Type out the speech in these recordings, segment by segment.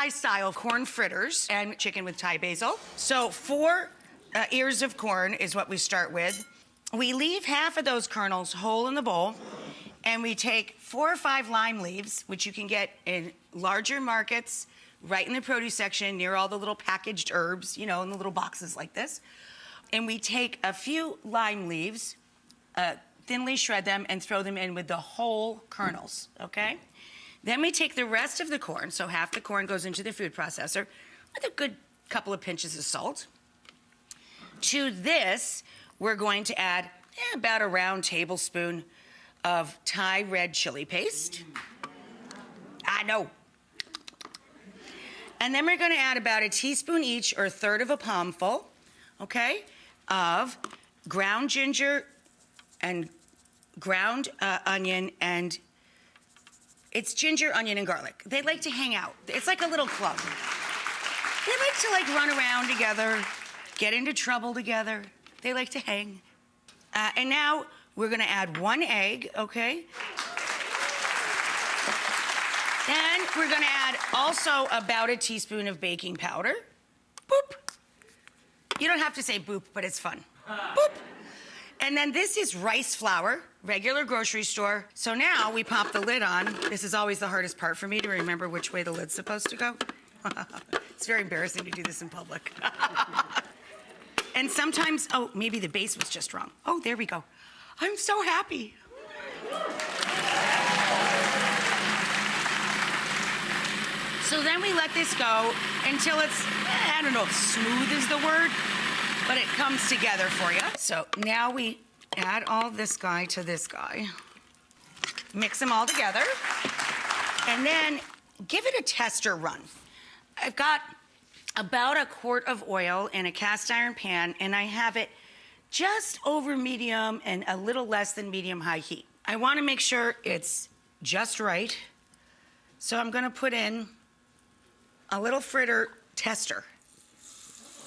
Thai-style corn fritters and chicken with Thai basil. So 4 ears of corn is what we start with. We leave half of those kernels whole in the bowl, and we take 4 or 5 lime leaves, which you can get in larger markets, right in the produce section near all the little packaged herbs, you know, in the little boxes like this. And we take a few lime leaves, thinly shred them, and throw them in with the whole kernels, okay? Then we take the rest of the corn, so half the corn goes into the food processor, with a good couple of pinches of salt. To this, we're going to add about a round tablespoon of Thai red chili paste. I know. And then we're gonna add about a teaspoon each, or a third of a palmful, okay, of ground ginger and ground onion, and it's ginger, onion, and garlic. They like to hang out. It's like a little club. They like to run around together, get into trouble together. They like to hang. And now we're gonna add 1 egg, okay? Then we're gonna add also about a teaspoon of baking powder. Boop. You don't have to say boop, but it's fun. Boop. And then this is rice flour, regular grocery store. So now we pop the lid on. This is always the hardest part for me, to remember which way the lid's supposed to go. It's very embarrassing to do this in public. And sometimes, oh, maybe the base was just wrong. Oh, there we go. I'm so happy. So then we let this go until it's, I don't know if smooth is the word, but it comes together for you. So now we add all this guy to this guy. Mix them all together. And then give it a tester run. I've got about a quart of oil in a cast iron pan, and I have it just over medium and a little less than medium-high heat. I want to make sure it's just right. So I'm gonna put in a little fritter tester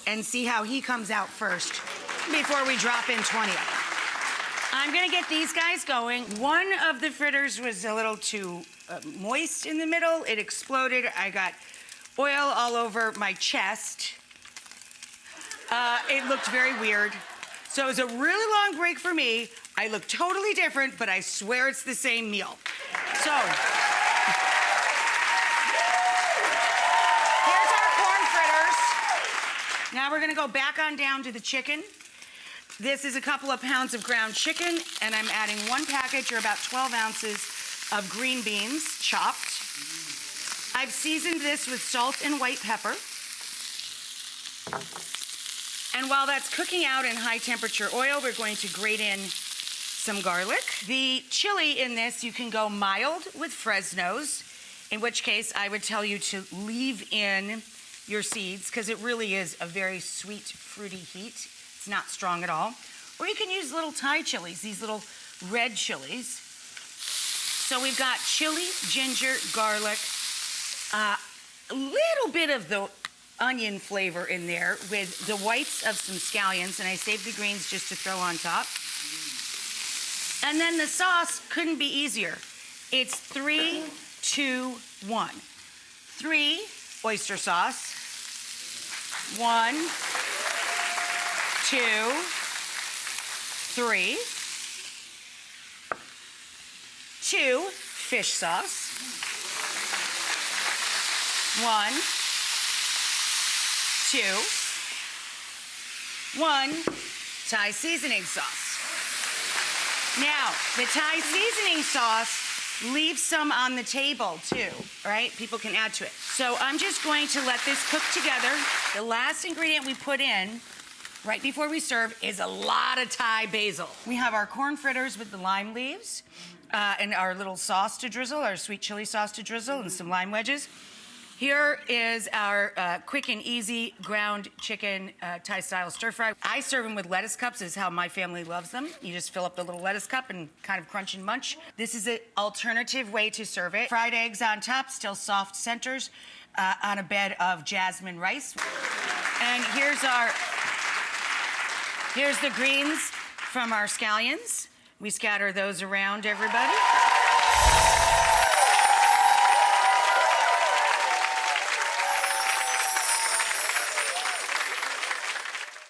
and see how he comes out first before we drop in 20 of them. I'm gonna get these guys going. One of the fritters was a little too moist in the middle. It exploded. I got oil all over my chest. It looked very weird. So it was a really long break for me. I look totally different, but I swear it's the same meal. So, here's our corn fritters. Now we're gonna go back on down to the chicken. This is a couple of pounds of ground chicken, and I'm adding 1 package, or about 12 ounces, of green beans, chopped. I've seasoned this with salt and white pepper. And while that's cooking out in high temperature oil, we're going to grate in some garlic. The chili in this, you can go mild with Fresnos, in which case I would tell you to leave in your seeds, because it really is a very sweet, fruity heat. It's not strong at all. Or you can use little Thai chilies, these little red chilies. So we've got chili, ginger, garlic, a little bit of the onion flavor in there with the whites of some scallions, and I saved the greens just to throw on top. And then the sauce couldn't be easier. It's 3, 2, 1. 3, oyster sauce. 1, 2, 3. 2, fish sauce. 1, 2, 1, Thai seasoning sauce. Now, the Thai seasoning sauce leaves some on the table too, right? People can add to it. So I'm just going to let this cook together. The last ingredient we put in right before we serve is a lot of Thai basil. We have our corn fritters with the lime leaves and our little sauce to drizzle, our sweet chili sauce to drizzle, and some lime wedges. Here is our quick and easy ground chicken Thai-style stir-fry. I serve them with lettuce cups, is how my family loves them. You just fill up the little lettuce cup and kind of crunch and munch. This is an alternative way to serve it. Fried eggs on top, still soft centers, on a bed of jasmine rice. And here's the greens from our scallions. We scatter those around, everybody.